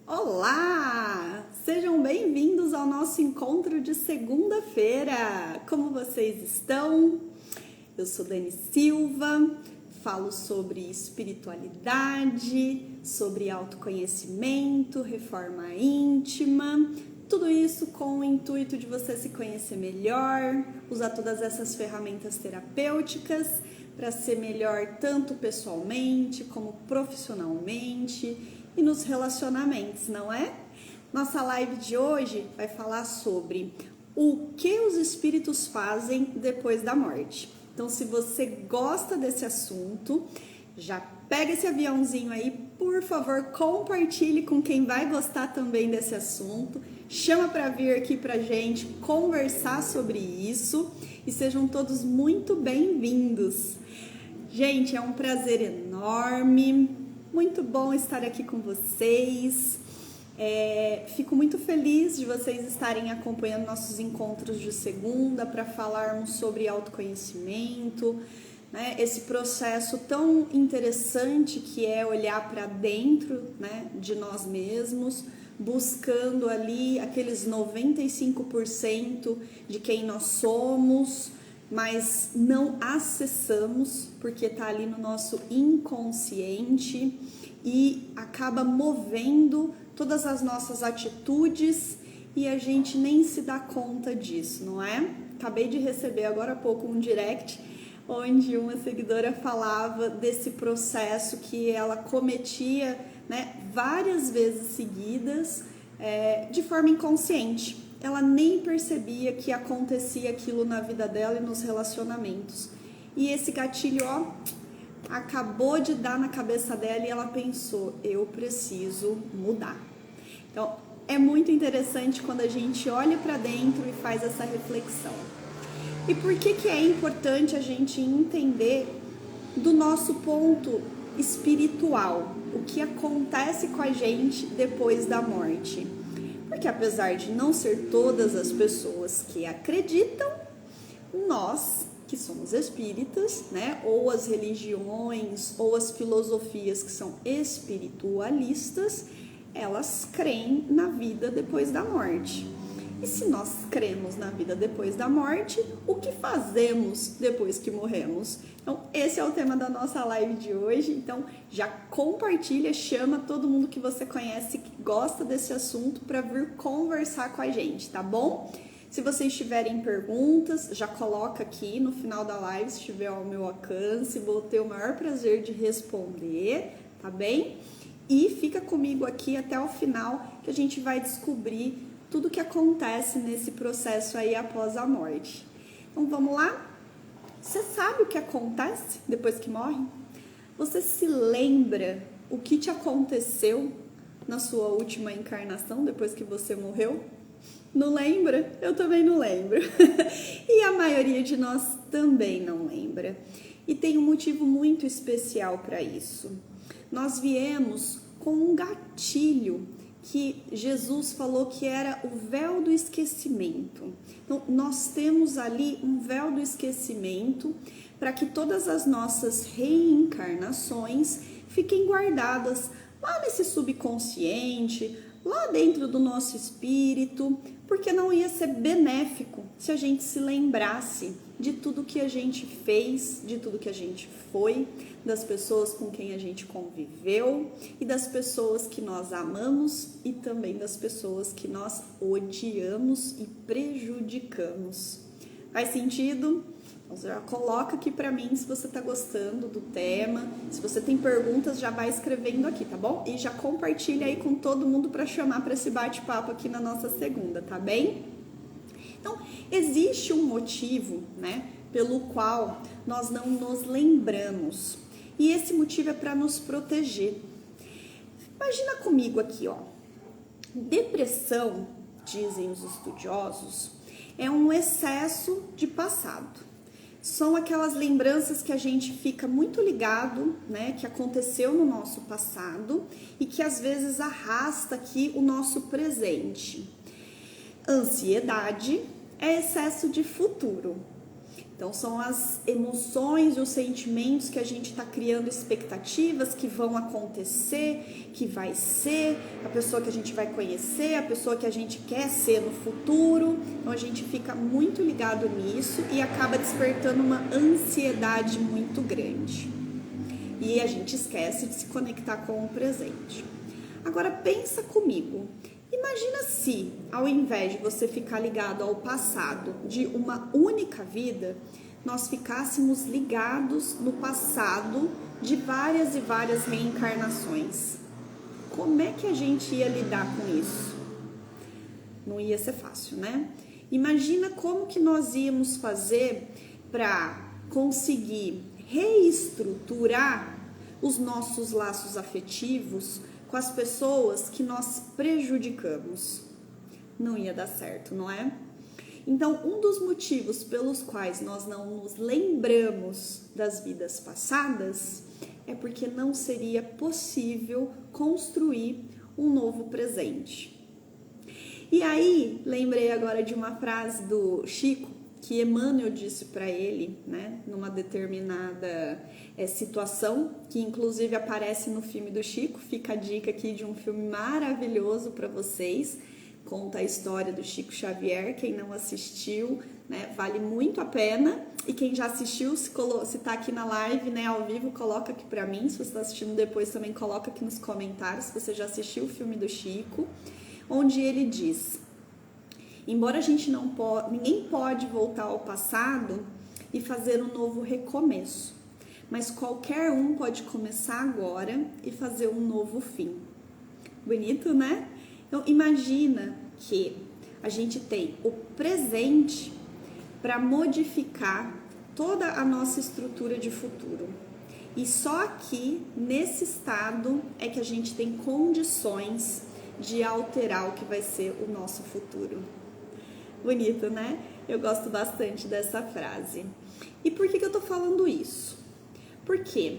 Olá! Sejam bem-vindos ao nosso encontro de segunda-feira. Como vocês estão? Eu sou Dani Silva, falo sobre espiritualidade, sobre autoconhecimento, reforma íntima, tudo isso com o intuito de você se conhecer melhor, usar todas essas ferramentas terapêuticas para ser melhor tanto pessoalmente como profissionalmente e nos relacionamentos, não é? Nossa live de hoje vai falar sobre o que os espíritos fazem depois da morte. Então, se você gosta desse assunto, já pega esse aviãozinho aí, por favor, compartilhe com quem vai gostar também desse assunto. Chama para vir aqui pra gente conversar sobre isso e sejam todos muito bem-vindos. Gente, é um prazer enorme. Muito bom estar aqui com vocês. Fico muito feliz de vocês estarem acompanhando nossos encontros de segunda para falarmos sobre autoconhecimento, né? Esse processo tão interessante que é olhar para dentro, né, de nós mesmos, buscando ali aqueles 95% de quem nós somos, mas não acessamos porque está ali no nosso inconsciente e acaba movendo todas as nossas atitudes e a gente nem se dá conta disso, não é? Acabei de receber agora há pouco um direct onde uma seguidora falava desse processo que ela cometia, né, várias vezes seguidas, de forma inconsciente. Ela nem percebia que acontecia aquilo na vida dela e nos relacionamentos. E esse gatilho, acabou de dar na cabeça dela e ela pensou, eu preciso mudar. Então, é muito interessante quando a gente olha para dentro e faz essa reflexão. E por que é importante a gente entender do nosso ponto espiritual, o que acontece com a gente depois da morte? Porque apesar de não ser todas as pessoas que acreditam, nós, que somos espíritas, né, ou as religiões, ou as filosofias que são espiritualistas, elas creem na vida depois da morte. E se nós cremos na vida depois da morte, o que fazemos depois que morremos? Então, esse é o tema da nossa live de hoje. Então, já compartilha, chama todo mundo que você conhece, que gosta desse assunto, para vir conversar com a gente, tá bom? Se vocês tiverem perguntas, já coloca aqui no final da live, se estiver ao meu alcance, vou ter o maior prazer de responder, tá bem? E fica comigo aqui até o final, que a gente vai descobrir tudo que acontece nesse processo aí após a morte. Então vamos lá? Você sabe o que acontece depois que morre? Você se lembra o que te aconteceu na sua última encarnação depois que você morreu? Não lembra? Eu também não lembro. E a maioria de nós também não lembra. E tem um motivo muito especial para isso. Nós viemos com um gatilho que Jesus falou que era o véu do esquecimento. Então, nós temos ali um véu do esquecimento para que todas as nossas reencarnações fiquem guardadas lá nesse subconsciente, lá dentro do nosso espírito, porque não ia ser benéfico se a gente se lembrasse de tudo que a gente fez, de tudo que a gente foi, das pessoas com quem a gente conviveu e das pessoas que nós amamos e também das pessoas que nós odiamos e prejudicamos. Faz sentido? Então, já coloca aqui pra mim se você tá gostando do tema. Se você tem perguntas, já vai escrevendo aqui, tá bom? E já compartilha aí com todo mundo para chamar para esse bate-papo aqui na nossa segunda, tá bem? Então, existe um motivo, né, pelo qual nós não nos lembramos. E esse motivo é para nos proteger. Imagina comigo aqui, Depressão, dizem os estudiosos, é um excesso de passado. São aquelas lembranças que a gente fica muito ligado, né, que aconteceu no nosso passado e que às vezes arrasta aqui o nosso presente. Ansiedade é excesso de futuro. Então, são as emoções e os sentimentos que a gente está criando expectativas que vão acontecer, que vai ser, a pessoa que a gente vai conhecer, a pessoa que a gente quer ser no futuro. Então, a gente fica muito ligado nisso e acaba despertando uma ansiedade muito grande. E a gente esquece de se conectar com o presente. Agora, pensa comigo. Imagina se, ao invés de você ficar ligado ao passado de uma única vida, nós ficássemos ligados no passado de várias e várias reencarnações. Como é que a gente ia lidar com isso? Não ia ser fácil, né? Imagina como que nós íamos fazer para conseguir reestruturar os nossos laços afetivos com as pessoas que nós prejudicamos. Não ia dar certo, não é? Então, um dos motivos pelos quais nós não nos lembramos das vidas passadas é porque não seria possível construir um novo presente. E aí, lembrei agora de uma frase do Chico, que Emmanuel disse para ele, né, numa determinada situação, que inclusive aparece no filme do Chico. Fica a dica aqui de um filme maravilhoso para vocês, conta a história do Chico Xavier. Quem não assistiu, né, vale muito a pena, e quem já assistiu, se tá aqui na live, né, ao vivo, coloca aqui para mim. Se você está assistindo depois, também coloca aqui nos comentários se você já assistiu o filme do Chico, onde ele diz: embora a gente ninguém pode voltar ao passado e fazer um novo recomeço, mas qualquer um pode começar agora e fazer um novo fim. Bonito, né? Então, imagina que a gente tem o presente para modificar toda a nossa estrutura de futuro. E só aqui, nesse estado, é que a gente tem condições de alterar o que vai ser o nosso futuro. Bonito, né? Eu gosto bastante dessa frase. E por que eu tô falando isso? Porque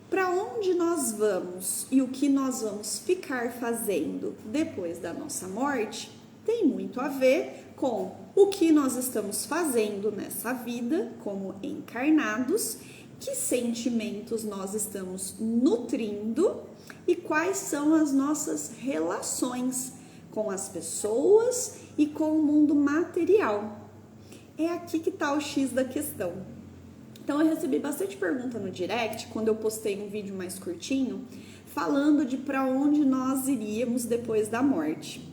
para onde nós vamos e o que nós vamos ficar fazendo depois da nossa morte tem muito a ver com o que nós estamos fazendo nessa vida como encarnados, que sentimentos nós estamos nutrindo e quais são as nossas relações com as pessoas e com o mundo material. É aqui que está o X da questão. Então, eu recebi bastante pergunta no direct, quando eu postei um vídeo mais curtinho, falando de para onde nós iríamos depois da morte.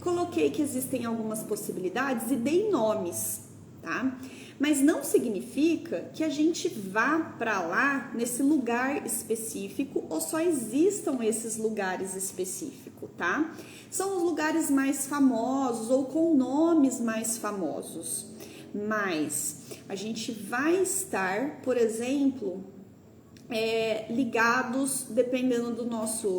Coloquei que existem algumas possibilidades e dei nomes, tá? Mas não significa que a gente vá para lá nesse lugar específico ou só existam esses lugares específicos, tá? São os lugares mais famosos ou com nomes mais famosos. Mas a gente vai estar, por exemplo, ligados, dependendo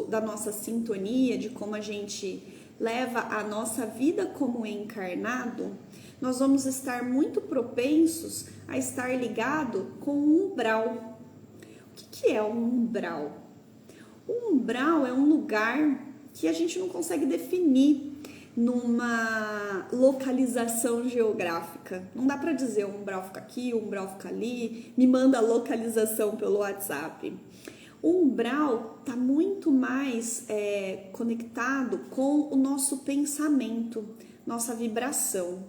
da nossa sintonia, de como a gente leva a nossa vida como encarnado, nós vamos estar muito propensos a estar ligado com um umbral. O que é um umbral? Um umbral é um lugar que a gente não consegue definir numa localização geográfica. Não dá para dizer um umbral fica aqui, um umbral fica ali, me manda a localização pelo WhatsApp. O umbral está muito mais conectado com o nosso pensamento, nossa vibração.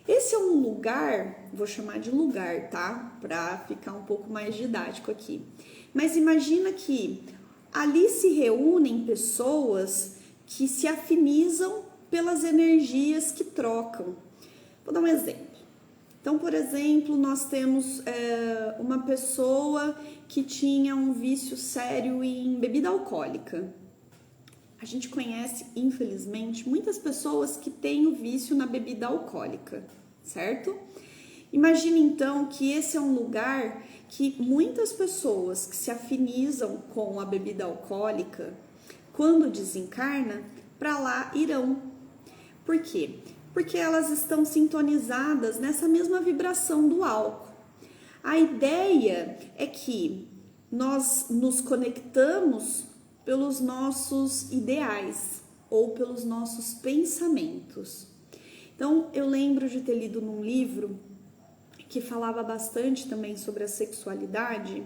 Esse é um lugar, vou chamar de lugar, tá? Para ficar um pouco mais didático aqui. Mas imagina que ali se reúnem pessoas que se afinizam pelas energias que trocam. Vou dar um exemplo. Então, por exemplo, nós temos uma pessoa que tinha um vício sério em bebida alcoólica. A gente conhece, infelizmente, muitas pessoas que têm o vício na bebida alcoólica, certo? Imagine então que esse é um lugar que muitas pessoas que se afinizam com a bebida alcoólica, quando desencarna, para lá irão. Por quê? Porque elas estão sintonizadas nessa mesma vibração do álcool. A ideia é que nós nos conectamos pelos nossos ideais ou pelos nossos pensamentos. Então, eu lembro de ter lido num livro que falava bastante também sobre a sexualidade,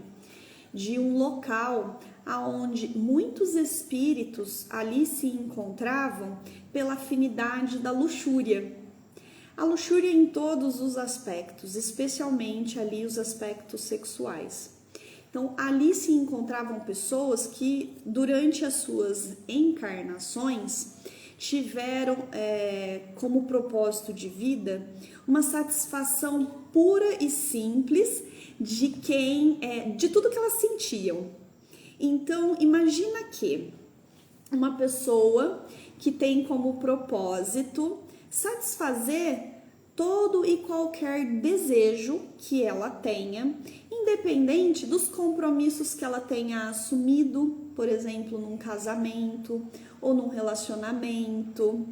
de um local aonde muitos espíritos ali se encontravam pela afinidade da luxúria. A luxúria em todos os aspectos, especialmente ali os aspectos sexuais. Então, ali se encontravam pessoas que, durante as suas encarnações, tiveram como propósito de vida uma satisfação pura e simples de tudo que elas sentiam. Então, imagina que uma pessoa que tem como propósito satisfazer todo e qualquer desejo que ela tenha, independente dos compromissos que ela tenha assumido, por exemplo, num casamento ou num relacionamento.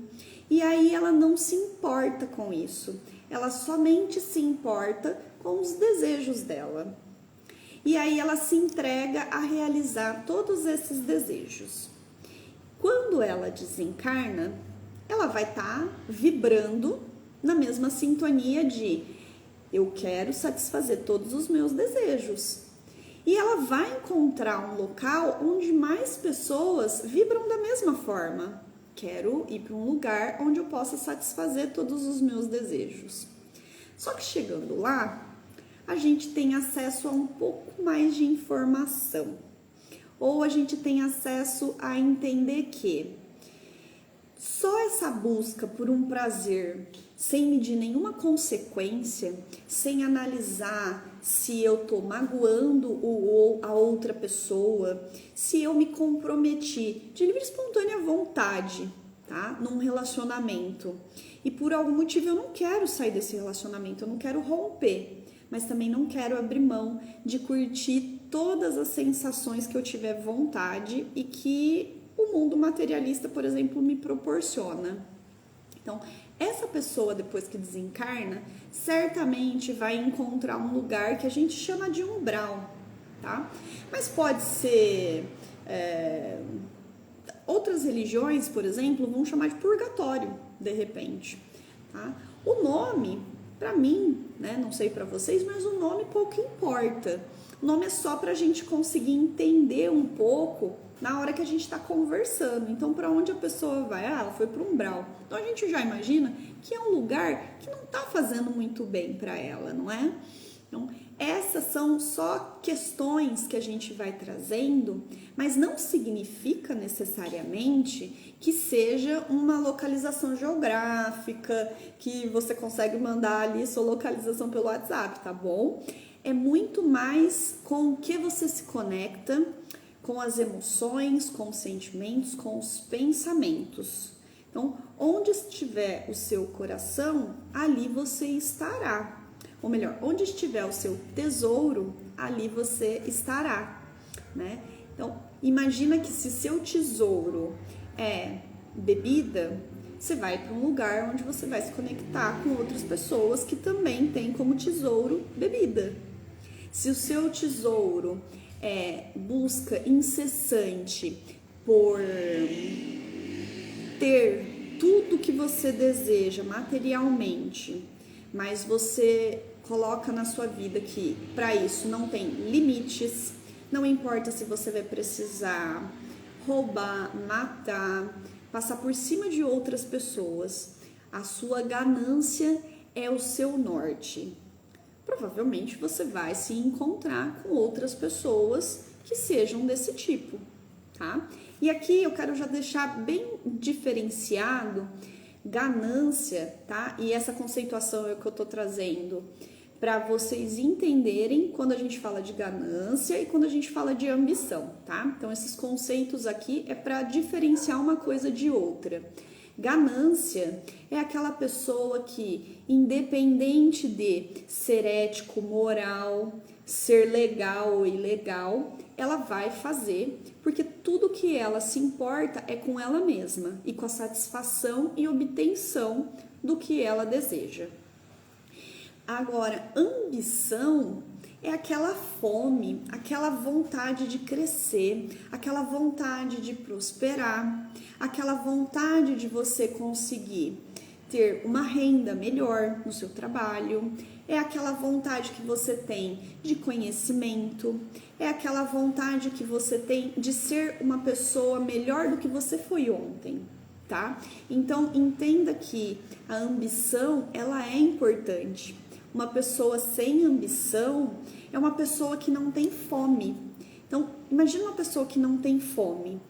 E aí ela não se importa com isso, ela somente se importa com os desejos dela. E aí ela se entrega a realizar todos esses desejos. Quando ela desencarna, ela vai estar vibrando na mesma sintonia de eu quero satisfazer todos os meus desejos. E ela vai encontrar um local onde mais pessoas vibram da mesma forma. Quero ir para um lugar onde eu possa satisfazer todos os meus desejos. Só que chegando lá, a gente tem acesso a um pouco mais de informação. Ou a gente tem acesso a entender que só essa busca por um prazer, sem medir nenhuma consequência, sem analisar se eu estou magoando a outra pessoa, se eu me comprometi de livre e espontânea vontade, tá? Num relacionamento. E por algum motivo eu não quero sair desse relacionamento, eu não quero romper, mas também não quero abrir mão de curtir todas as sensações que eu tiver vontade e que o mundo materialista, por exemplo, me proporciona. Então, essa pessoa, depois que desencarna, certamente vai encontrar um lugar que a gente chama de umbral, tá? Mas pode ser... outras religiões, por exemplo, vão chamar de purgatório, de repente, tá? O nome, para mim, né, não sei para vocês, mas o nome pouco importa. O nome é só para a gente conseguir entender um pouco na hora que a gente está conversando. Então, para onde a pessoa vai? Ah, ela foi para o umbral. Então, a gente já imagina que é um lugar que não está fazendo muito bem para ela, não é? Então, essas são só questões que a gente vai trazendo, mas não significa necessariamente que seja uma localização geográfica, que você consegue mandar ali sua localização pelo WhatsApp, tá bom? É muito mais com o que você se conecta, com as emoções, com os sentimentos, com os pensamentos. Então, onde estiver o seu coração, ali você estará. Ou melhor, onde estiver o seu tesouro, ali você estará, né? Então, imagina que se seu tesouro é bebida, você vai para um lugar onde você vai se conectar com outras pessoas que também têm como tesouro bebida. Se o seu tesouro é busca incessante por ter tudo que você deseja materialmente, mas você coloca na sua vida que para isso não tem limites, não importa se você vai precisar roubar, matar, passar por cima de outras pessoas, a sua ganância é o seu norte. Provavelmente você vai se encontrar com outras pessoas que sejam desse tipo, tá? E aqui eu quero já deixar bem diferenciado ganância, tá? E essa conceituação é o que eu tô trazendo para vocês entenderem quando a gente fala de ganância e quando a gente fala de ambição, tá? Então esses conceitos aqui é para diferenciar uma coisa de outra. Ganância é aquela pessoa que, independente de ser ético, moral, ser legal ou ilegal, ela vai fazer, porque tudo que ela se importa é com ela mesma e com a satisfação e obtenção do que ela deseja. Agora, ambição é aquela fome, aquela vontade de crescer, aquela vontade de prosperar, aquela vontade de você conseguir ter uma renda melhor no seu trabalho, é aquela vontade que você tem de conhecimento, é aquela vontade que você tem de ser uma pessoa melhor do que você foi ontem, tá? Então, entenda que a ambição, ela é importante. Uma pessoa sem ambição é uma pessoa que não tem fome. Então, imagina uma pessoa que não tem fome.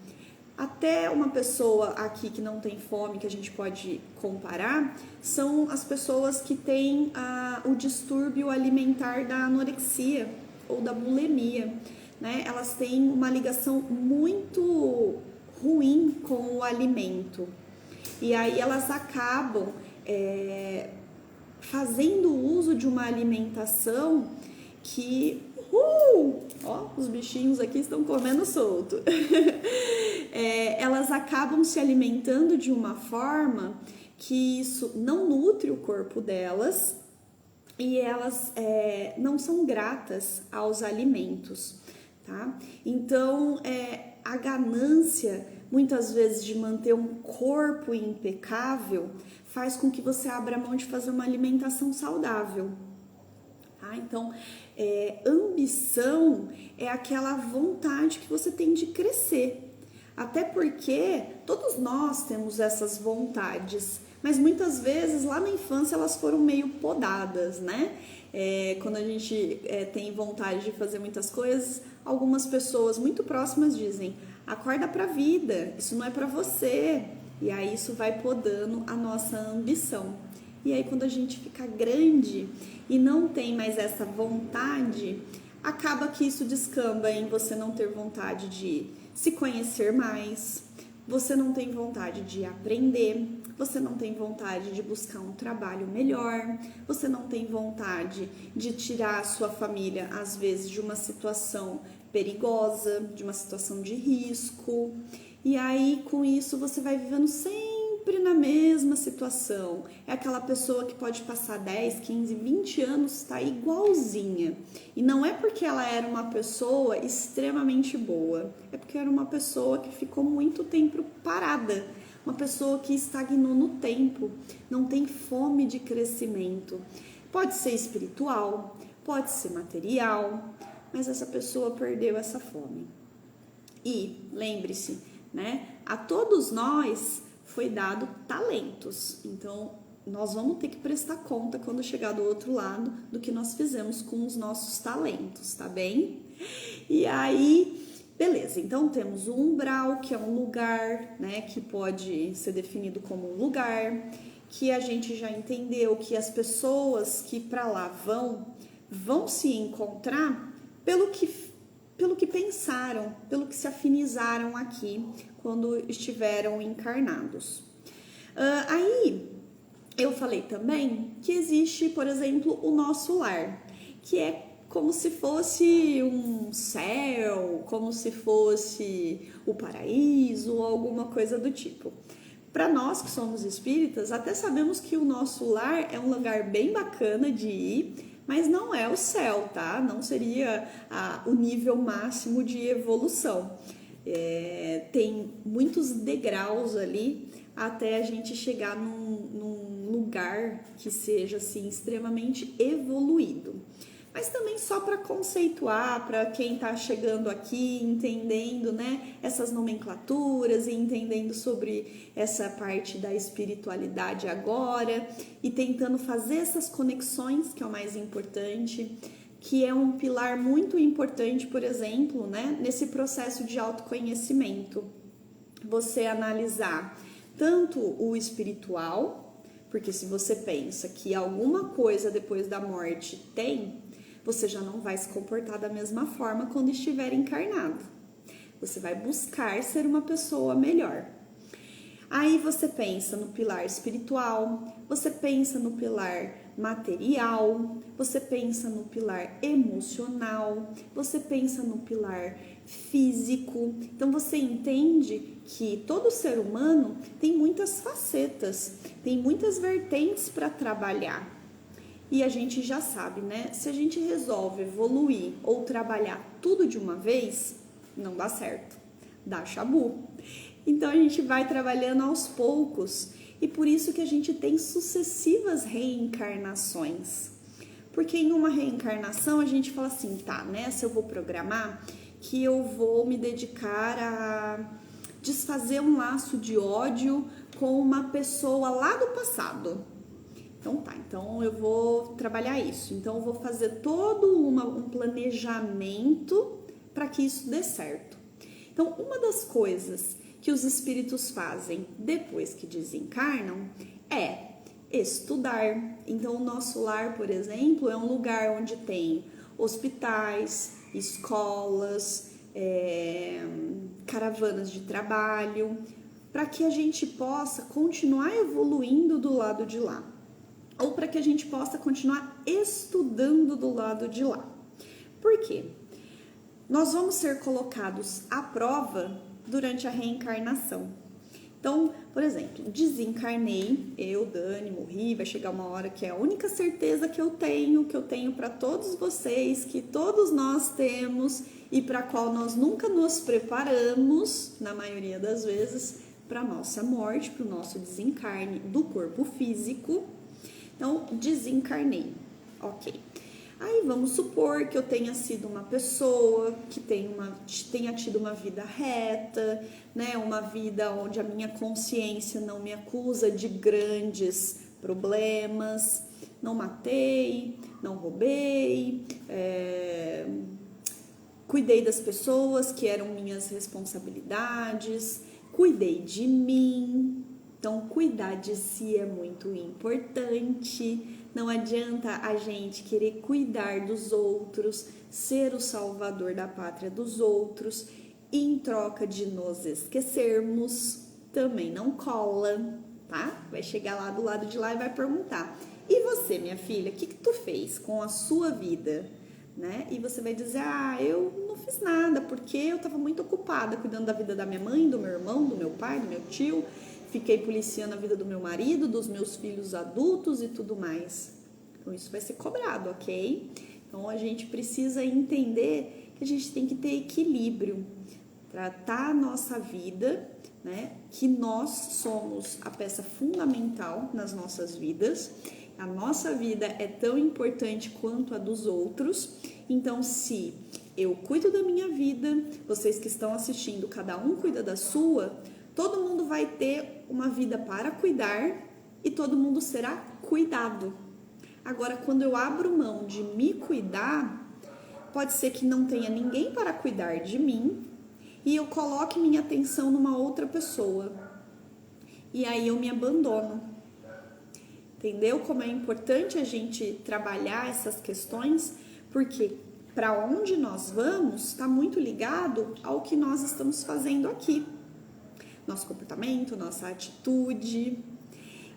Até uma pessoa aqui que não tem fome, que a gente pode comparar, são as pessoas que têm o distúrbio alimentar da anorexia ou da bulimia, né? Elas têm uma ligação muito ruim com o alimento. E aí elas acabam fazendo uso de uma alimentação que... ó, os bichinhos aqui estão comendo solto. Elas acabam se alimentando de uma forma que isso não nutre o corpo delas e elas não são gratas aos alimentos, tá? Então, a ganância, muitas vezes, de manter um corpo impecável, faz com que você abra mão de fazer uma alimentação saudável. Tá? Então, ambição é aquela vontade que você tem de crescer. Até porque todos nós temos essas vontades, mas muitas vezes lá na infância elas foram meio podadas, né? Quando a gente tem vontade de fazer muitas coisas, algumas pessoas muito próximas dizem: acorda pra vida, isso não é pra você. E aí isso vai podando a nossa ambição. E aí quando a gente fica grande e não tem mais essa vontade, acaba que isso descamba em você não ter vontade de se conhecer mais, você não tem vontade de aprender, você não tem vontade de buscar um trabalho melhor, você não tem vontade de tirar a sua família, às vezes, de uma situação perigosa, de uma situação de risco. E aí, com isso, você vai vivendo sempre na mesma situação. É aquela pessoa que pode passar 10, 15, 20 anos, tá igualzinha. E não é porque ela era uma pessoa extremamente boa, é porque era uma pessoa que ficou muito tempo parada, uma pessoa que estagnou no tempo, não tem fome de crescimento. Pode ser espiritual, pode ser material, mas essa pessoa perdeu essa fome. E lembre-se, né? A todos nós foi dado talentos, então nós vamos ter que prestar conta quando chegar do outro lado do que nós fizemos com os nossos talentos, tá bem? E aí, beleza, então temos o umbral, que é um lugar, né, que pode ser definido como um lugar, que a gente já entendeu que as pessoas que para lá vão se encontrar pelo que pensaram, pelo que se afinizaram aqui quando estiveram encarnados. Aí eu falei também que existe, por exemplo, o nosso lar, que é como se fosse um céu, como se fosse o paraíso ou alguma coisa do tipo. Para nós que somos espíritas, até sabemos que o nosso lar é um lugar bem bacana de ir, mas não é o céu, tá? Não seria o nível máximo de evolução. Tem muitos degraus ali até a gente chegar num lugar que seja assim extremamente evoluído. Mas também só para conceituar, para quem está chegando aqui, entendendo, né, essas nomenclaturas e entendendo sobre essa parte da espiritualidade agora e tentando fazer essas conexões, que é o mais importante, que é um pilar muito importante, por exemplo, né, nesse processo de autoconhecimento. Você analisar tanto o espiritual, porque se você pensa que alguma coisa depois da morte tem, você já não vai se comportar da mesma forma quando estiver encarnado. Você vai buscar ser uma pessoa melhor. Aí você pensa no pilar espiritual, você pensa no pilar material, você pensa no pilar emocional, você pensa no pilar físico. Então você entende que todo ser humano tem muitas facetas, tem muitas vertentes para trabalhar. E a gente já sabe, né? Se a gente resolve evoluir ou trabalhar tudo de uma vez, não dá certo, dá chabu. Então a gente vai trabalhando aos poucos e por isso que a gente tem sucessivas reencarnações. Porque em uma reencarnação a gente fala assim, tá, nessa eu vou programar que eu vou me dedicar a desfazer um laço de ódio com uma pessoa lá do passado. Então tá, então eu vou trabalhar isso. Então eu vou fazer todo um planejamento para que isso dê certo. Então uma das coisas que os espíritos fazem depois que desencarnam é estudar. Então o nosso lar, por exemplo, é um lugar onde tem hospitais, escolas, caravanas de trabalho, para que a gente possa continuar evoluindo do lado de lá, ou para que a gente possa continuar estudando do lado de lá. Por quê? Nós vamos ser colocados à prova durante a reencarnação. Então, por exemplo, desencarnei, eu, Dani, morri, vai chegar uma hora que é a única certeza que eu tenho para todos vocês, que todos nós temos e para a qual nós nunca nos preparamos, na maioria das vezes, para a nossa morte, para o nosso desencarne do corpo físico. Então, desencarnei, ok. Aí vamos supor que eu tenha sido uma pessoa que tenha tido uma vida reta, né? Uma vida onde a minha consciência não me acusa de grandes problemas, não matei, não roubei, cuidei das pessoas que eram minhas responsabilidades, cuidei de mim. Então, cuidar de si é muito importante. Não adianta a gente querer cuidar dos outros, ser o salvador da pátria dos outros, e em troca de nos esquecermos, também não cola, tá? Vai chegar lá do lado de lá e vai perguntar: e você, minha filha, o que tu fez com a sua vida? Né? E você vai dizer: eu não fiz nada, porque eu estava muito ocupada cuidando da vida da minha mãe, do meu irmão, do meu pai, do meu tio. Fiquei policiando a vida do meu marido, dos meus filhos adultos e tudo mais. Então, isso vai ser cobrado, ok? Então, a gente precisa entender que a gente tem que ter equilíbrio. Tratar a nossa vida, né? Que nós somos a peça fundamental nas nossas vidas. A nossa vida é tão importante quanto a dos outros. Então, se eu cuido da minha vida, vocês que estão assistindo, cada um cuida da sua, todo mundo vai ter uma vida para cuidar e todo mundo será cuidado. Agora, quando eu abro mão de me cuidar, pode ser que não tenha ninguém para cuidar de mim e eu coloque minha atenção numa outra pessoa. E aí eu me abandono. Entendeu como é importante a gente trabalhar essas questões? Porque para onde nós vamos está muito ligado ao que nós estamos fazendo aqui. Nosso comportamento, nossa atitude.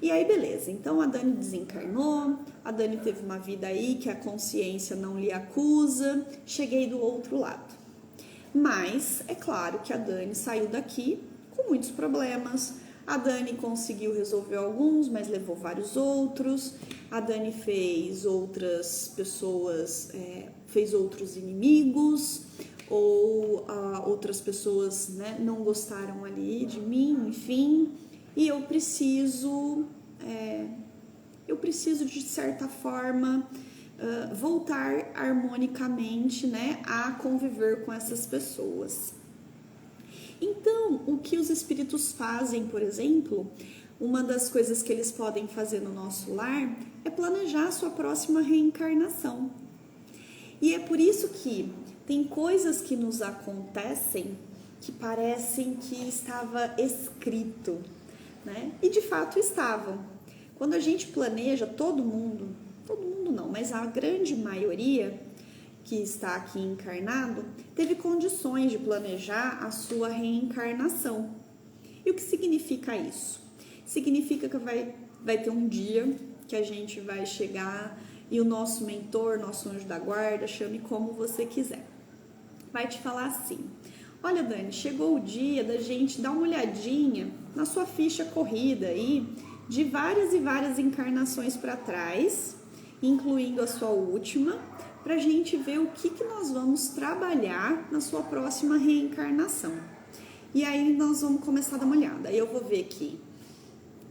E aí, beleza. Então, a Dani desencarnou, a Dani teve uma vida aí que a consciência não lhe acusa, cheguei do outro lado. Mas, é claro que a Dani saiu daqui com muitos problemas. A Dani conseguiu resolver alguns, mas levou vários outros. A Dani fez outras pessoas, fez outros inimigos, ou outras pessoas, né, não gostaram ali de mim, enfim, e eu preciso de certa forma voltar harmonicamente, né, a conviver com essas pessoas. Então, o que os espíritos fazem, por exemplo, uma das coisas que eles podem fazer no nosso lar é planejar a sua próxima reencarnação. E é por isso que tem coisas que nos acontecem que parecem que estava escrito, né? E de fato estavam. Quando a gente planeja, todo mundo não, mas a grande maioria que está aqui encarnado teve condições de planejar a sua reencarnação. E o que significa isso? Significa que vai ter um dia que a gente vai chegar e o nosso mentor, nosso anjo da guarda, chame como você quiser, vai te falar assim: olha, Dani, chegou o dia da gente dar uma olhadinha na sua ficha corrida aí de várias e várias encarnações para trás, incluindo a sua última, para a gente ver o que nós vamos trabalhar na sua próxima reencarnação. E aí nós vamos começar a dar uma olhada. Aí eu vou ver que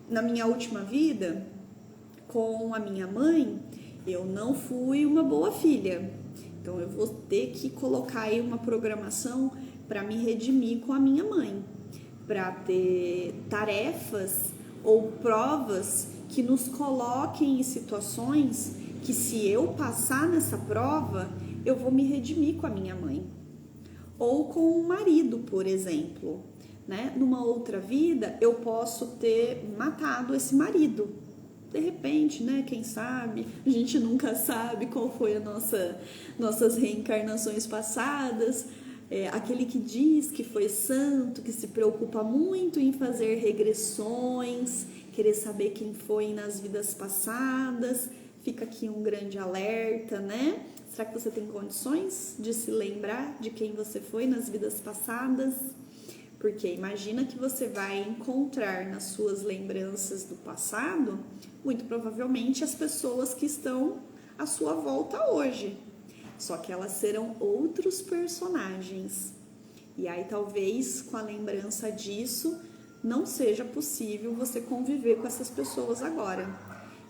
na minha última vida, com a minha mãe, eu não fui uma boa filha. Então eu vou ter que colocar aí uma programação para me redimir com a minha mãe, para ter tarefas ou provas que nos coloquem em situações que, se eu passar nessa prova, eu vou me redimir com a minha mãe. Ou com o marido, por exemplo, né? Numa outra vida, eu posso ter matado esse marido. De repente, né? Quem sabe? A gente nunca sabe qual foi a nossas reencarnações passadas. Aquele que diz que foi santo, que se preocupa muito em fazer regressões, querer saber quem foi nas vidas passadas. Fica aqui um grande alerta, né? Será que você tem condições de se lembrar de quem você foi nas vidas passadas? Porque imagina que você vai encontrar nas suas lembranças do passado, muito provavelmente, as pessoas que estão à sua volta hoje. Só que elas serão outros personagens. E aí talvez com a lembrança disso não seja possível você conviver com essas pessoas agora.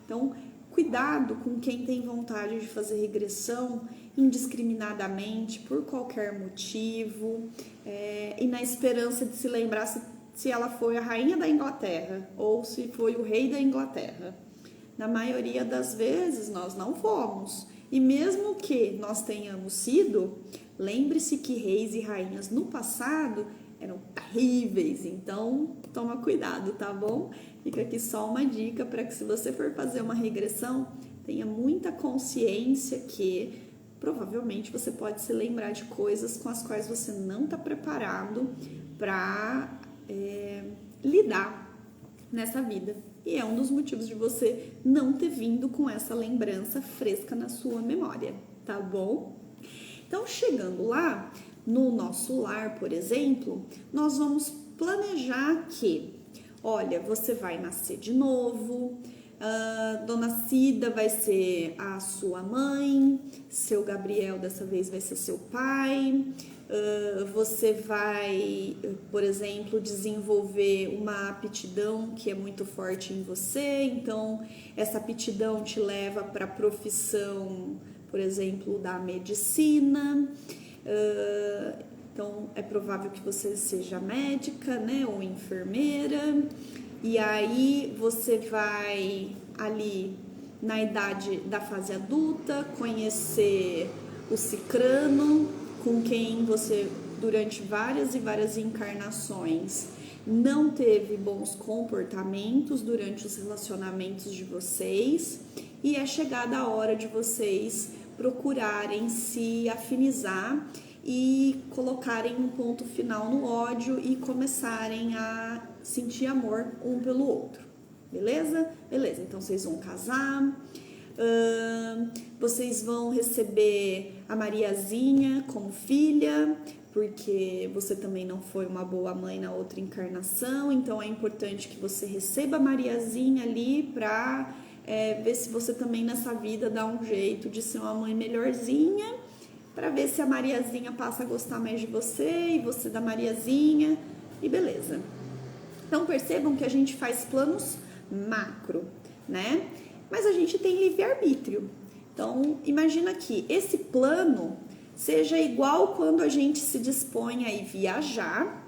Então, cuidado com quem tem vontade de fazer regressão indiscriminadamente, por qualquer motivo, e na esperança de se lembrar se ela foi a rainha da Inglaterra ou se foi o rei da Inglaterra. Na maioria das vezes nós não fomos. E mesmo que nós tenhamos sido, lembre-se que reis e rainhas no passado eram terríveis, então toma cuidado, tá bom? Fica aqui só uma dica para que, se você for fazer uma regressão, tenha muita consciência que provavelmente você pode se lembrar de coisas com as quais você não está preparado para lidar nessa vida. E é um dos motivos de você não ter vindo com essa lembrança fresca na sua memória, tá bom? Então, chegando lá, no nosso lar, por exemplo, nós vamos planejar que, olha, você vai nascer de novo, Dona Cida vai ser a sua mãe, seu Gabriel dessa vez vai ser seu pai, você vai, por exemplo, desenvolver uma aptidão que é muito forte em você, então essa aptidão te leva para a profissão, por exemplo, da medicina. Então é provável que você seja médica, né, ou enfermeira, e aí você vai ali na idade da fase adulta conhecer o cicrano, com quem você durante várias e várias encarnações não teve bons comportamentos durante os relacionamentos de vocês, e é chegada a hora de vocês procurarem se afinizar e colocarem um ponto final no ódio e começarem a sentir amor um pelo outro, beleza? Beleza, então vocês vão casar, vocês vão receber a Mariazinha como filha, porque você também não foi uma boa mãe na outra encarnação, então é importante que você receba a Mariazinha ali para ver se você também nessa vida dá um jeito de ser uma mãe melhorzinha, para ver se a Mariazinha passa a gostar mais de você e você da Mariazinha, e beleza. Então percebam que a gente faz planos macro, né? Mas a gente tem livre-arbítrio. Então imagina que esse plano seja igual quando a gente se dispõe a ir viajar.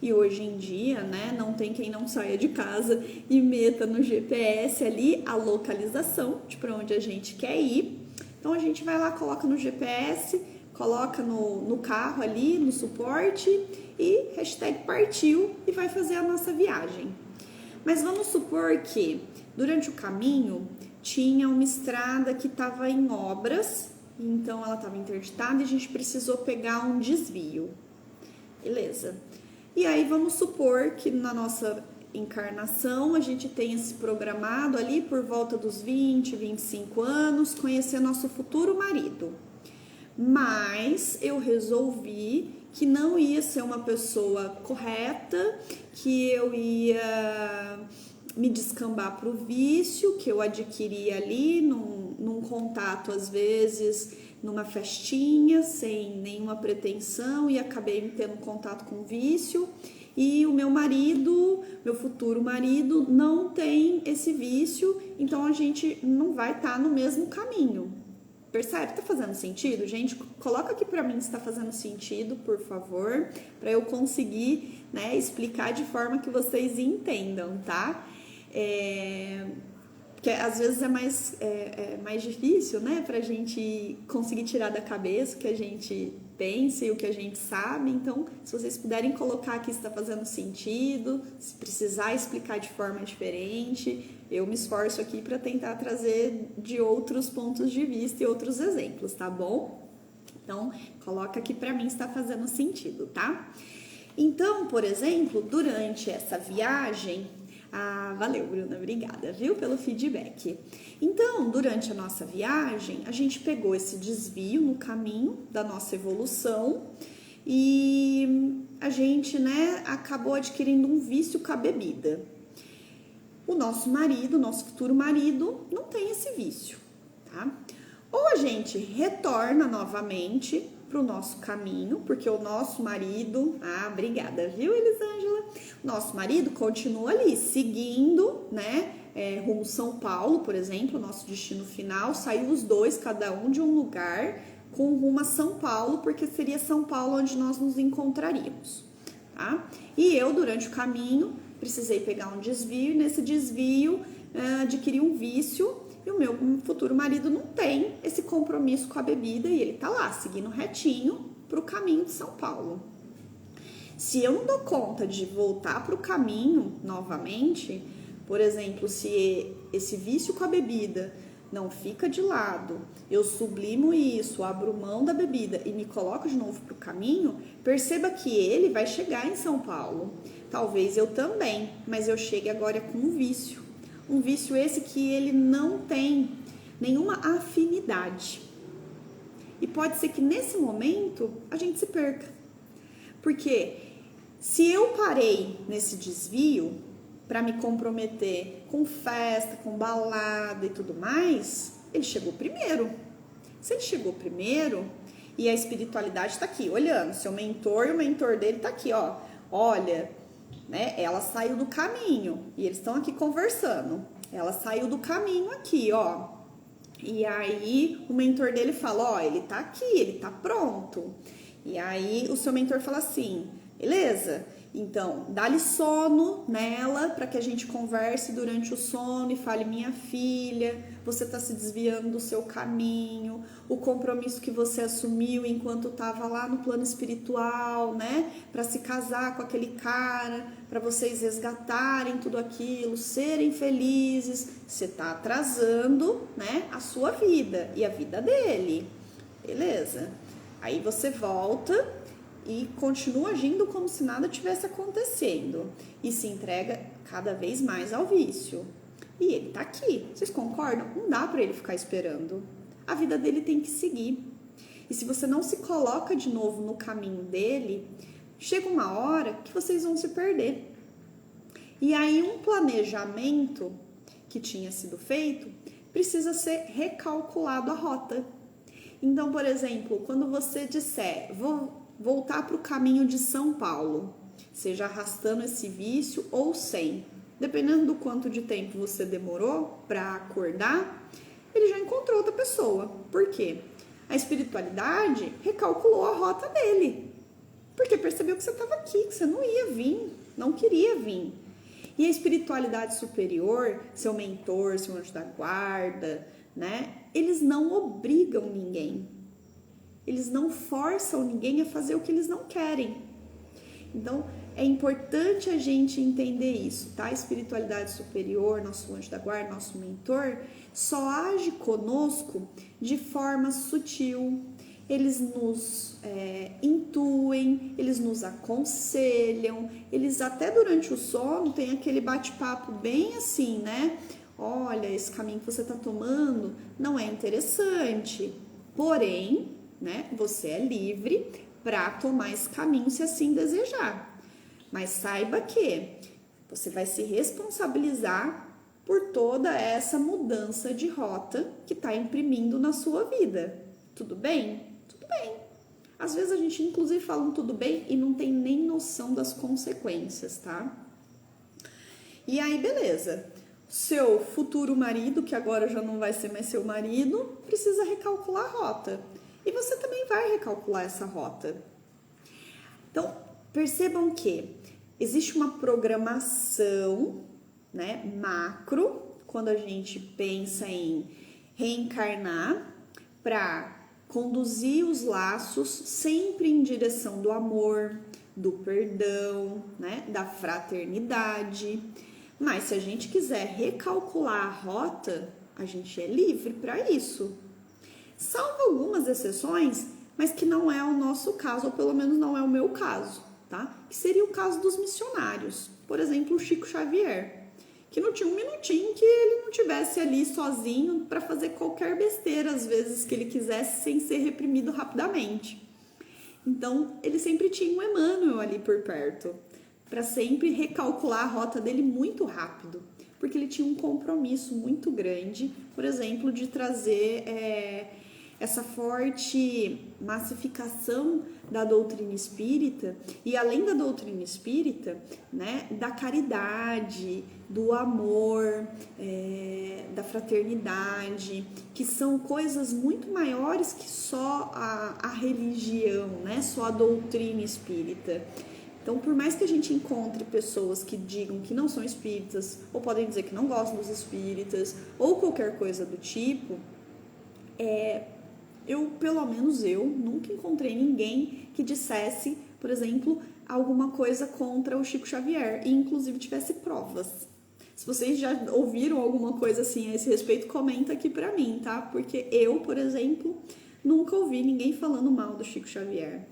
E hoje em dia, né, não tem quem não saia de casa e meta no GPS ali a localização de para onde a gente quer ir. Então a gente vai lá, coloca no GPS, coloca no carro ali, no suporte e hashtag partiu e vai fazer a nossa viagem. Mas vamos supor que durante o caminho tinha uma estrada que estava em obras, então ela estava interditada e a gente precisou pegar um desvio. Beleza. E aí vamos supor que na nossa encarnação a gente tenha se programado ali por volta dos 20, 25 anos, conhecer nosso futuro marido. Mas eu resolvi que não ia ser uma pessoa correta, que eu ia me descambar para o vício que eu adquiri ali num contato, às vezes numa festinha, sem nenhuma pretensão, e acabei tendo contato com vício. e o meu marido, meu futuro marido, não tem esse vício, então a gente não vai estar no mesmo caminho. Percebe? Tá fazendo sentido? Gente, coloca aqui pra mim se tá fazendo sentido, por favor, pra eu conseguir, né, explicar de forma que vocês entendam, tá? Porque às vezes é mais difícil, né, pra gente conseguir tirar da cabeça o que a gente pensa e o que a gente sabe. Então, se vocês puderem colocar aqui se está fazendo sentido, se precisar explicar de forma diferente, eu me esforço aqui para tentar trazer de outros pontos de vista e outros exemplos, tá bom? Então, coloca aqui para mim se está fazendo sentido, tá? Então, por exemplo, durante essa viagem... valeu, Bruna, obrigada, viu, pelo feedback. Então, durante a nossa viagem, a gente pegou esse desvio no caminho da nossa evolução e a gente, né, acabou adquirindo um vício com a bebida. O nosso marido, nosso futuro marido, não tem esse vício, tá? Ou a gente retorna novamente para o nosso caminho, porque o nosso marido... obrigada, viu, Elisângela? Nosso marido continua ali, seguindo, né, rumo São Paulo, por exemplo, nosso destino final, saiu os dois, cada um de um lugar, com rumo a São Paulo, porque seria São Paulo onde nós nos encontraríamos, tá? E eu, durante o caminho, precisei pegar um desvio, e nesse desvio adquiri um vício, e o meu futuro marido não tem esse compromisso com a bebida e ele tá lá, seguindo retinho pro caminho de São Paulo. Se eu não dou conta de voltar pro caminho novamente, por exemplo, se esse vício com a bebida não fica de lado, eu sublimo isso, abro mão da bebida e me coloco de novo pro caminho, perceba que ele vai chegar em São Paulo. Talvez eu também, mas eu chegue agora com um vício. Um vício esse que ele não tem nenhuma afinidade. E pode ser que nesse momento a gente se perca. Porque se eu parei nesse desvio para me comprometer com festa, com balada e tudo mais, ele chegou primeiro. Se ele chegou primeiro e a espiritualidade está aqui, olhando, seu mentor e o mentor dele está aqui, ó. Olha... né? Ela saiu do caminho e eles estão aqui conversando. Ela saiu do caminho aqui, ó. E aí o mentor dele fala, ó, ele tá aqui, ele tá pronto. E aí o seu mentor fala assim, beleza? Então, dá-lhe sono nela para que a gente converse durante o sono e fale, minha filha, você está se desviando do seu caminho, o compromisso que você assumiu enquanto estava lá no plano espiritual, né? Para se casar com aquele cara, para vocês resgatarem tudo aquilo, serem felizes, você está atrasando, né? A sua vida e a vida dele, beleza? Aí você volta e continua agindo como se nada tivesse acontecendo e se entrega cada vez mais ao vício. E ele tá aqui, vocês concordam? Não dá para ele ficar esperando. A vida dele tem que seguir. E se você não se coloca de novo no caminho dele, chega uma hora que vocês vão se perder. E aí um planejamento que tinha sido feito precisa ser recalculado a rota. Então, por exemplo, quando você disser, vou voltar para o caminho de São Paulo, seja arrastando esse vício ou sem, dependendo do quanto de tempo você demorou para acordar, ele já encontrou outra pessoa. Por quê? A espiritualidade recalculou a rota dele, porque percebeu que você estava aqui, que você não ia vir, não queria vir. E a espiritualidade superior, seu mentor, seu anjo da guarda, né? Eles não obrigam ninguém. Eles não forçam ninguém a fazer o que eles não querem. Então, é importante a gente entender isso, tá? A espiritualidade superior, nosso anjo da guarda, nosso mentor, só age conosco de forma sutil. Eles nos intuem, eles nos aconselham, eles até durante o sono tem aquele bate-papo bem assim, né? Olha, esse caminho que você está tomando não é interessante, porém, né, você é livre para tomar esse caminho se assim desejar. Mas saiba que você vai se responsabilizar por toda essa mudança de rota que está imprimindo na sua vida. Tudo bem? Tudo bem. Às vezes a gente inclusive fala um tudo bem e não tem nem noção das consequências, tá? E aí, beleza. Seu futuro marido, que agora já não vai ser mais seu marido, precisa recalcular a rota. E você também vai recalcular essa rota. Então, percebam que existe uma programação, né, macro, quando a gente pensa em reencarnar, para conduzir os laços sempre em direção do amor, do perdão, né, da fraternidade. Mas se a gente quiser recalcular a rota, a gente é livre para isso. Salvo algumas exceções, mas que não é o nosso caso, ou pelo menos não é o meu caso, tá? Que seria o caso dos missionários. Por exemplo, o Chico Xavier, que não tinha um minutinho que ele não tivesse ali sozinho para fazer qualquer besteira, às vezes, que ele quisesse, sem ser reprimido rapidamente. Então, ele sempre tinha um Emmanuel ali por perto, para sempre recalcular a rota dele muito rápido, porque ele tinha um compromisso muito grande, por exemplo, de trazer essa forte massificação da doutrina espírita, e além da doutrina espírita, né, da caridade, do amor, da fraternidade, que são coisas muito maiores que só a religião, né, só a doutrina espírita. Então, por mais que a gente encontre pessoas que digam que não são espíritas, ou podem dizer que não gostam dos espíritas, ou qualquer coisa do tipo, pelo menos eu, nunca encontrei ninguém que dissesse, por exemplo, alguma coisa contra o Chico Xavier, e inclusive tivesse provas. Se vocês já ouviram alguma coisa assim a esse respeito, comenta aqui pra mim, tá? Porque eu, por exemplo, nunca ouvi ninguém falando mal do Chico Xavier.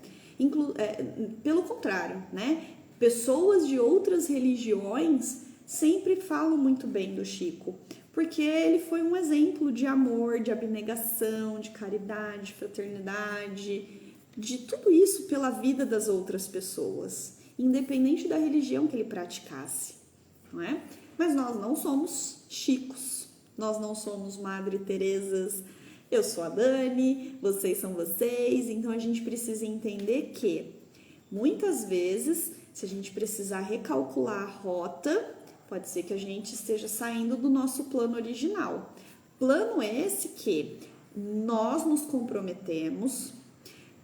Pelo contrário, né? Pessoas de outras religiões sempre falam muito bem do Chico, porque ele foi um exemplo de amor, de abnegação, de caridade, de fraternidade, de tudo isso pela vida das outras pessoas, independente da religião que ele praticasse, não é? Mas nós não somos Chicos, nós não somos Madre Teresas. Eu sou a Dani, vocês são vocês, então a gente precisa entender que muitas vezes, se a gente precisar recalcular a rota, pode ser que a gente esteja saindo do nosso plano original. Plano esse que nós nos comprometemos,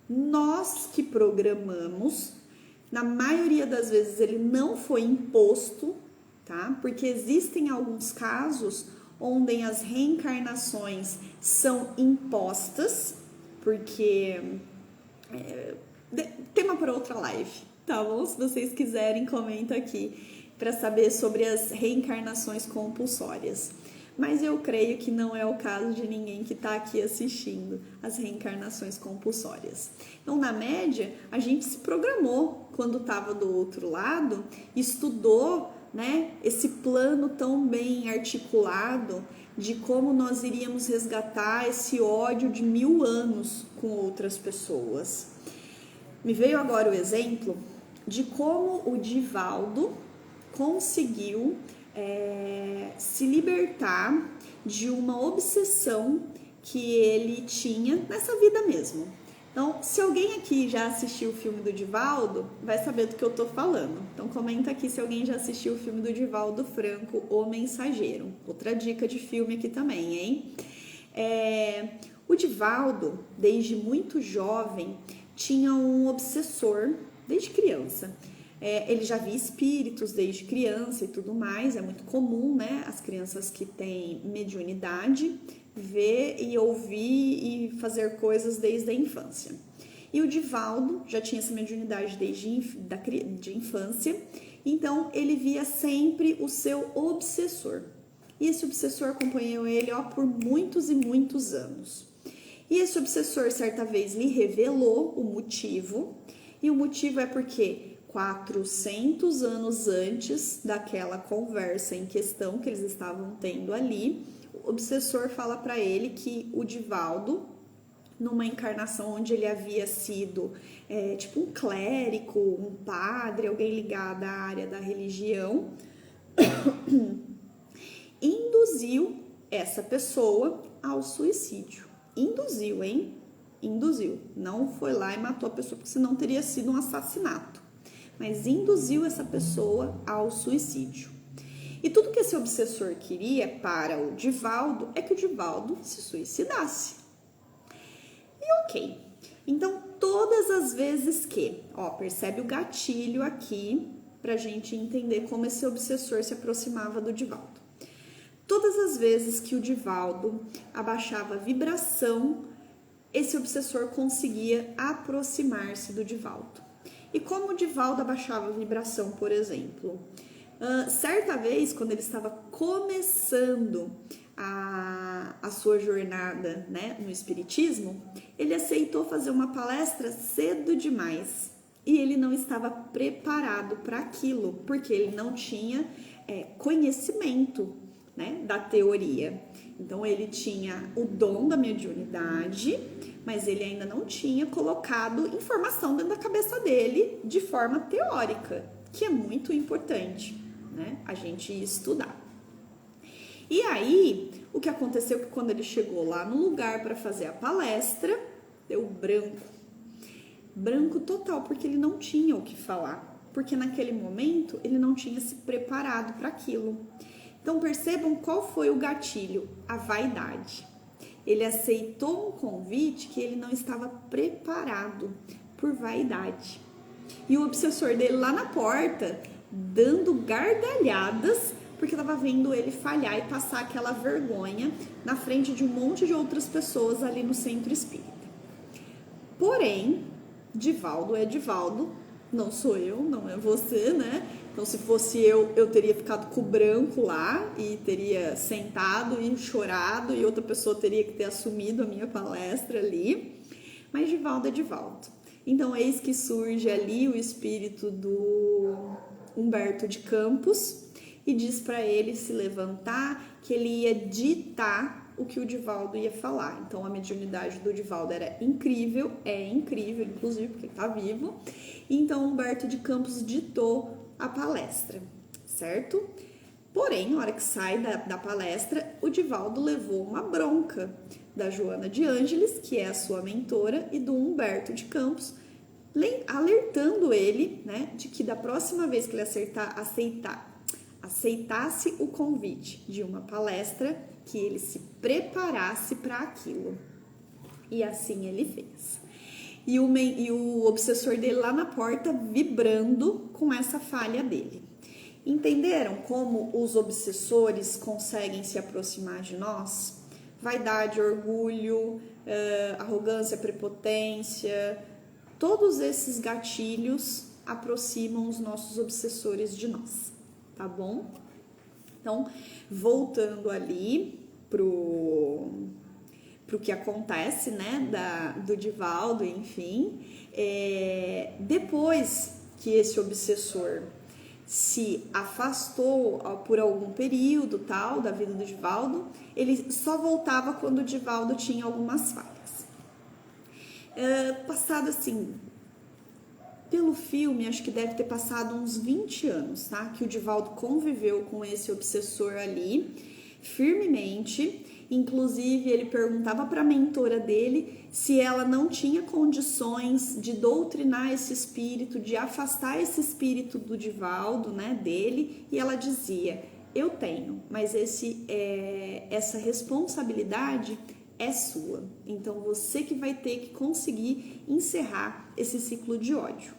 nós que programamos, na maioria das vezes ele não foi imposto, tá? Porque existem alguns casos onde as reencarnações são impostas, porque tema para outra live, tá bom? Se vocês quiserem, comenta aqui para saber sobre as reencarnações compulsórias. Mas eu creio que não é o caso de ninguém que está aqui assistindo as reencarnações compulsórias. Então, na média, a gente se programou quando estava do outro lado, estudou, né, esse plano tão bem articulado de como nós iríamos resgatar esse ódio de 1000 anos com outras pessoas. Me veio agora o exemplo de como o Divaldo conseguiu se libertar de uma obsessão que ele tinha nessa vida mesmo. Então, se alguém aqui já assistiu o filme do Divaldo, vai saber do que eu tô falando. Então, comenta aqui se alguém já assistiu o filme do Divaldo Franco, O Mensageiro. Outra dica de filme aqui também, hein? O Divaldo, desde muito jovem, tinha um obsessor desde criança. Ele já via espíritos desde criança e tudo mais. É muito comum, né? As crianças que têm mediunidade ver e ouvir e fazer coisas desde a infância. E o Divaldo já tinha essa mediunidade de infância, então ele via sempre o seu obsessor. E esse obsessor acompanhou ele por muitos e muitos anos. E esse obsessor certa vez lhe revelou o motivo, e o motivo é porque 400 anos antes daquela conversa em questão que eles estavam tendo ali, o obsessor fala para ele que o Divaldo, numa encarnação onde ele havia sido tipo um clérigo, um padre, alguém ligado à área da religião, induziu essa pessoa ao suicídio. Induziu, hein? Induziu. Não foi lá e matou a pessoa, porque senão teria sido um assassinato. Mas induziu essa pessoa ao suicídio. E tudo que esse obsessor queria para o Divaldo é que o Divaldo se suicidasse. E ok. Então, todas as vezes que, percebe o gatilho aqui pra gente entender como esse obsessor se aproximava do Divaldo. Todas as vezes que o Divaldo abaixava a vibração, esse obsessor conseguia aproximar-se do Divaldo. E como o Divaldo abaixava a vibração, por exemplo? Certa vez, quando ele estava começando a sua jornada, né, no espiritismo, ele aceitou fazer uma palestra cedo demais e ele não estava preparado para aquilo, porque ele não tinha conhecimento, né, da teoria. Então ele tinha o dom da mediunidade, mas ele ainda não tinha colocado informação dentro da cabeça dele de forma teórica, que é muito importante, né, a gente estudar. E aí, o que aconteceu é que quando ele chegou lá no lugar para fazer a palestra, deu branco total, porque ele não tinha o que falar, porque naquele momento ele não tinha se preparado para aquilo. Então percebam qual foi o gatilho, a vaidade. Ele aceitou um convite que ele não estava preparado, por vaidade. E o obsessor dele lá na porta, dando gargalhadas, porque estava vendo ele falhar e passar aquela vergonha na frente de um monte de outras pessoas ali no centro espírita. Porém, Divaldo é Divaldo, não sou eu, não é você, né? Então, se fosse eu teria ficado com o branco lá e teria sentado e chorado e outra pessoa teria que ter assumido a minha palestra ali. Mas Divaldo é Divaldo. Então, eis que surge ali o espírito do Humberto de Campos e diz para ele se levantar, que ele ia ditar o que o Divaldo ia falar. Então, a mediunidade do Divaldo era incrível, é incrível, inclusive, porque ele está vivo. Então, Humberto de Campos ditou a palestra, certo? Porém, na hora que sai da palestra, o Divaldo levou uma bronca da Joana de Ângeles, que é a sua mentora, e do Humberto de Campos, alertando ele, né, de que da próxima vez que ele aceitasse o convite de uma palestra, que ele se preparasse para aquilo. E assim ele fez. E o obsessor dele lá na porta vibrando com essa falha dele. Entenderam como os obsessores conseguem se aproximar de nós? Vaidade, orgulho, arrogância, prepotência, todos esses gatilhos aproximam os nossos obsessores de nós, tá bom? Então, voltando ali pro que acontece, né, do Divaldo, enfim, depois que esse obsessor se afastou por algum período, tal, da vida do Divaldo, ele só voltava quando o Divaldo tinha algumas falhas. Passado assim, pelo filme, acho que deve ter passado uns 20 anos, tá? Que o Divaldo conviveu com esse obsessor ali, firmemente. Inclusive, ele perguntava para a mentora dele se ela não tinha condições de doutrinar esse espírito, de afastar esse espírito do Divaldo, né, dele, e ela dizia: eu tenho, mas essa responsabilidade é sua. Então, você que vai ter que conseguir encerrar esse ciclo de ódio.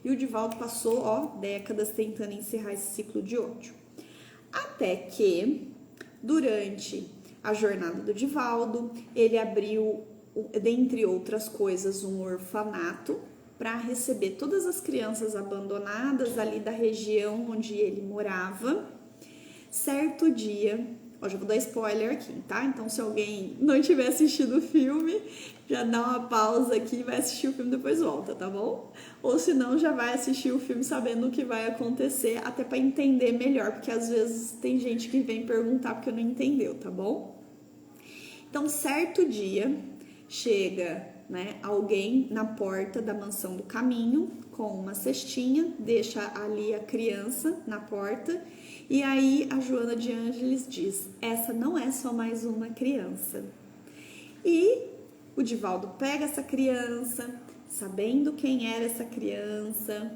E o Divaldo passou, décadas tentando encerrar esse ciclo de ódio. Até que, durante a jornada do Divaldo, ele abriu, dentre outras coisas, um orfanato para receber todas as crianças abandonadas ali da região onde ele morava. Certo dia, já vou dar spoiler aqui, tá? Então, se alguém não tiver assistido o filme, já dá uma pausa aqui e vai assistir o filme, depois volta, tá bom? Ou se não, já vai assistir o filme sabendo o que vai acontecer, até para entender melhor, porque às vezes tem gente que vem perguntar porque não entendeu, tá bom? Então, certo dia, chega, né, alguém na porta da Mansão do Caminho com uma cestinha, deixa ali a criança na porta, e aí a Joana de Ângeles diz: essa não é só mais uma criança. E O Divaldo pega essa criança, sabendo quem era essa criança,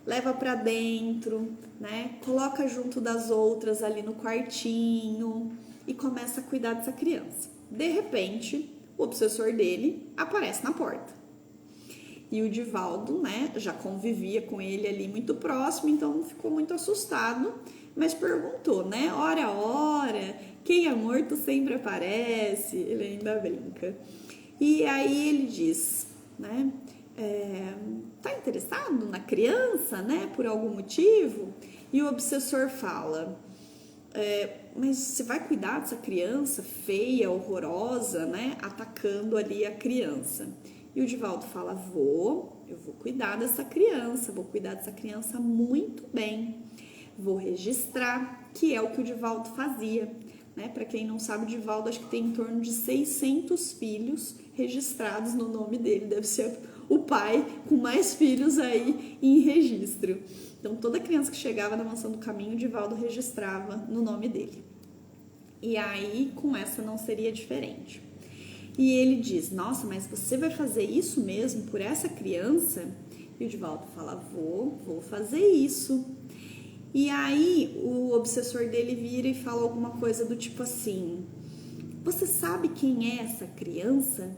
leva para dentro, né? Coloca junto das outras ali no quartinho e começa a cuidar dessa criança. De repente, o obsessor dele aparece na porta. E o Divaldo, né, já convivia com ele ali muito próximo, então ficou muito assustado, mas perguntou, né? Ora, ora, quem é morto sempre aparece. Ele ainda brinca. E aí ele diz, né? Tá interessado na criança, né? Por algum motivo? E o obsessor fala, mas você vai cuidar dessa criança feia, horrorosa, né? Atacando ali a criança. E o Divaldo fala, eu vou cuidar dessa criança, vou cuidar dessa criança muito bem. Vou registrar, que é o que o Divaldo fazia. Né? Para quem não sabe, o Divaldo acho que tem em torno de 600 filhos registrados no nome dele. Deve ser o pai com mais filhos aí em registro. Então, toda criança que chegava na Mansão do Caminho, o Divaldo registrava no nome dele. E aí, com essa não seria diferente. E ele diz, nossa, mas você vai fazer isso mesmo por essa criança? E o Divaldo fala, vou fazer isso. E aí o obsessor dele vira e fala alguma coisa do tipo assim, você sabe quem é essa criança?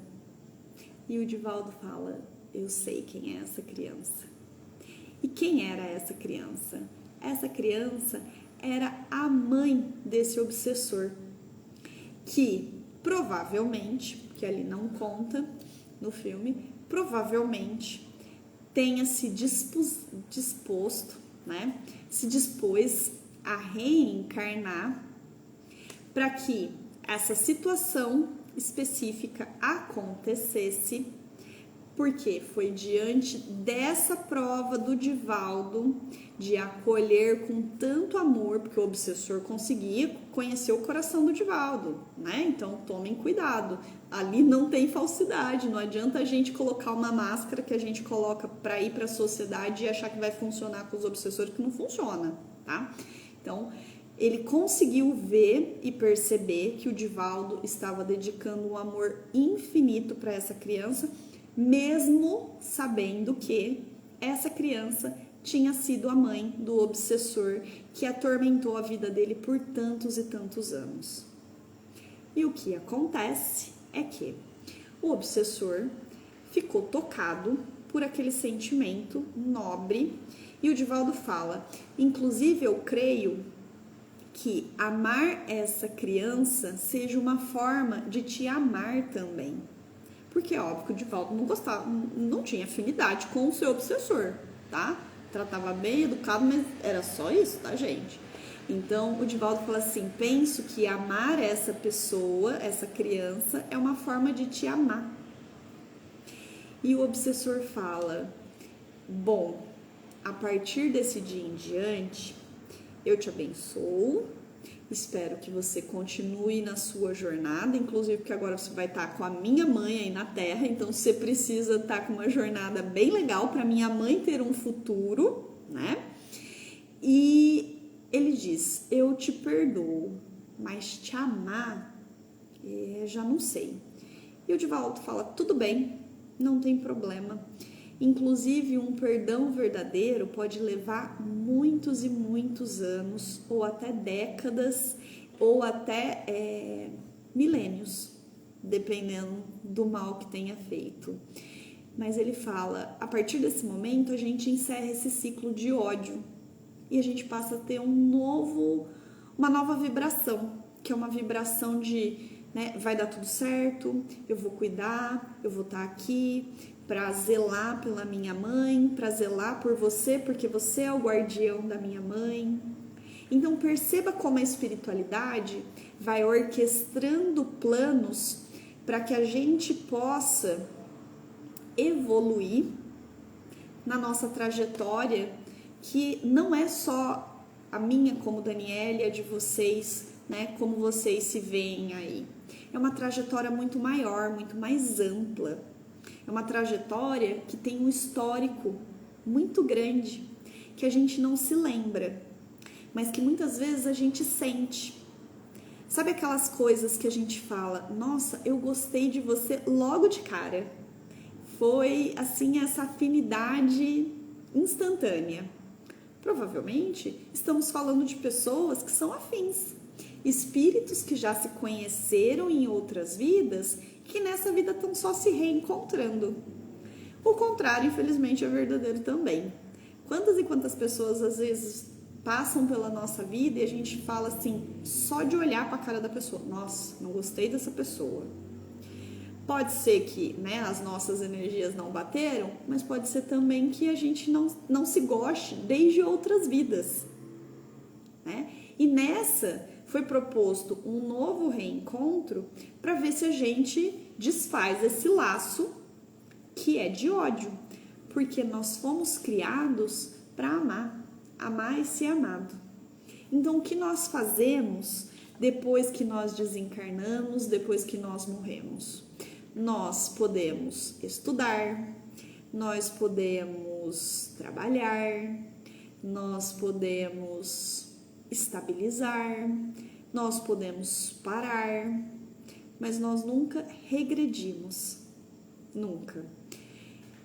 E o Divaldo fala, eu sei quem é essa criança. E quem era essa criança? Essa criança era a mãe desse obsessor, que provavelmente, que ali não conta no filme, provavelmente tenha se disposto, né? Se dispôs a reencarnar para que essa situação específica acontecesse, porque foi diante dessa prova do Divaldo de acolher com tanto amor, porque o obsessor conseguia conhecer o coração do Divaldo, né? Então tomem cuidado, ali não tem falsidade, não adianta a gente colocar uma máscara que a gente coloca para ir para a sociedade e achar que vai funcionar com os obsessores, que não funciona, tá? Então ele conseguiu ver e perceber que o Divaldo estava dedicando um amor infinito para essa criança, mesmo sabendo que essa criança tinha sido a mãe do obsessor que atormentou a vida dele por tantos e tantos anos. E o que acontece é que o obsessor ficou tocado por aquele sentimento nobre e o Divaldo fala, inclusive eu creio que amar essa criança seja uma forma de te amar também. Porque é óbvio que o Divaldo não gostava, não tinha afinidade com o seu obsessor, tá? Tratava bem, educado, mas era só isso, tá, gente? Então, o Divaldo fala assim, penso que amar essa pessoa, essa criança, é uma forma de te amar. E o obsessor fala, bom, a partir desse dia em diante, eu te abençoo, espero que você continue na sua jornada, inclusive porque agora você vai estar com a minha mãe aí na Terra, então você precisa estar com uma jornada bem legal para minha mãe ter um futuro, né? E ele diz, eu te perdoo, mas te amar, já não sei. E o Divaldo fala, tudo bem, não tem problema. Inclusive, um perdão verdadeiro pode levar muitos e muitos anos, ou até décadas, ou até milênios, dependendo do mal que tenha feito. Mas ele fala, a partir desse momento a gente encerra esse ciclo de ódio e a gente passa a ter uma nova vibração, que é uma vibração de, né, vai dar tudo certo, eu vou cuidar, eu vou estar aqui para zelar pela minha mãe, para zelar por você, porque você é o guardião da minha mãe. Então perceba como a espiritualidade vai orquestrando planos para que a gente possa evoluir na nossa trajetória, que não é só a minha como Daniela e a de vocês, né, como vocês se veem aí. É uma trajetória muito maior, muito mais ampla. É uma trajetória que tem um histórico muito grande, que a gente não se lembra, mas que muitas vezes a gente sente. Sabe aquelas coisas que a gente fala, nossa, eu gostei de você logo de cara. Foi assim essa afinidade instantânea. Provavelmente estamos falando de pessoas que são afins, espíritos que já se conheceram em outras vidas, que nessa vida estão só se reencontrando. O contrário, infelizmente, é verdadeiro também. Quantas e quantas pessoas às vezes passam pela nossa vida e a gente fala assim, só de olhar para a cara da pessoa, nossa, não gostei dessa pessoa. Pode ser que, né, as nossas energias não bateram, mas pode ser também que a gente não se goste desde outras vidas, né? E nessa foi proposto um novo reencontro para ver se a gente desfaz esse laço que é de ódio, porque nós fomos criados para amar e ser amado. Então, o que nós fazemos depois que nós desencarnamos, depois que nós morremos? Nós podemos estudar, nós podemos trabalhar, nós podemos estabilizar, nós podemos parar, mas nós nunca regredimos, nunca.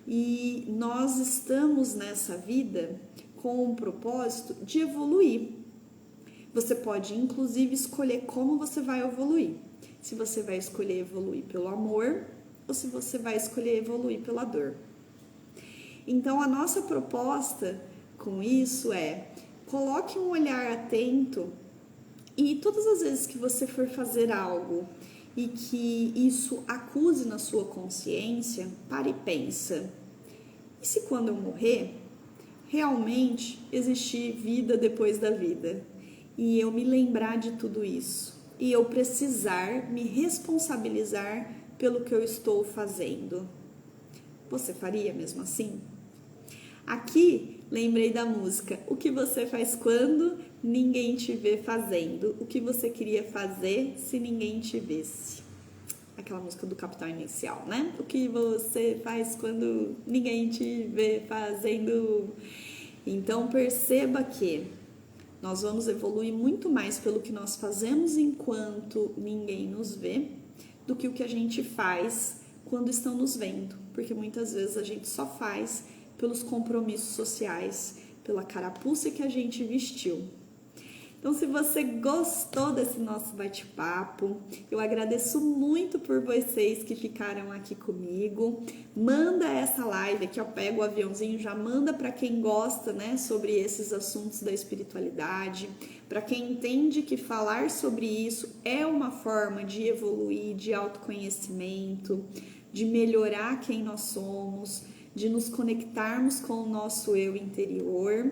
E nós estamos nessa vida com o propósito de evoluir. Você pode, inclusive, escolher como você vai evoluir. Se você vai escolher evoluir pelo amor ou se você vai escolher evoluir pela dor. Então, a nossa proposta com isso é: coloque um olhar atento e todas as vezes que você for fazer algo e que isso acuse na sua consciência, pare e pensa. E se quando eu morrer, realmente existir vida depois da vida? E eu me lembrar de tudo isso. E eu precisar me responsabilizar pelo que eu estou fazendo. Você faria mesmo assim? Aqui, lembrei da música O que você faz quando ninguém te vê fazendo? O que você queria fazer se ninguém te visse? Aquela música do Capital Inicial, né? O que você faz quando ninguém te vê fazendo? Então, perceba que nós vamos evoluir muito mais pelo que nós fazemos enquanto ninguém nos vê do que o que a gente faz quando estão nos vendo. Porque muitas vezes a gente só faz pelos compromissos sociais, pela carapuça que a gente vestiu. Então, se você gostou desse nosso bate-papo, eu agradeço muito por vocês que ficaram aqui comigo. Manda essa live aqui, eu pego o aviãozinho, já manda para quem gosta, né, sobre esses assuntos da espiritualidade, para quem entende que falar sobre isso é uma forma de evoluir, de autoconhecimento, de melhorar quem nós somos, de nos conectarmos com o nosso eu interior.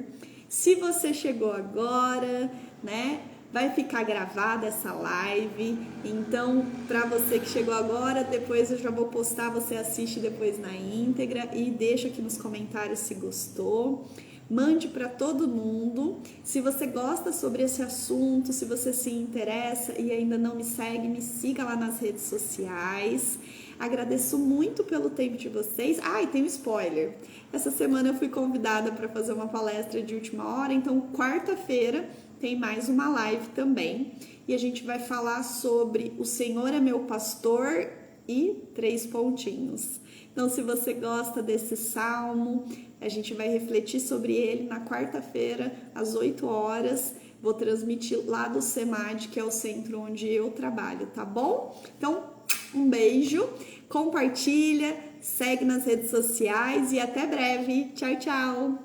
Se você chegou agora, né, vai ficar gravada essa live, então para você que chegou agora, depois eu já vou postar, você assiste depois na íntegra e deixa aqui nos comentários se gostou. Mande para todo mundo. Se você gosta sobre esse assunto, se você se interessa e ainda não me segue, me siga lá nas redes sociais. Agradeço muito pelo tempo de vocês. E tem um spoiler. Essa semana eu fui convidada para fazer uma palestra de última hora, então quarta-feira tem mais uma live também. E a gente vai falar sobre O Senhor é meu pastor e 3 pontinhos. Então, se você gosta desse salmo, a gente vai refletir sobre ele na quarta-feira, às 8 horas. Vou transmitir lá do CEMAD, que é o centro onde eu trabalho, tá bom? Então, um beijo, compartilha, segue nas redes sociais e até breve. Tchau, tchau!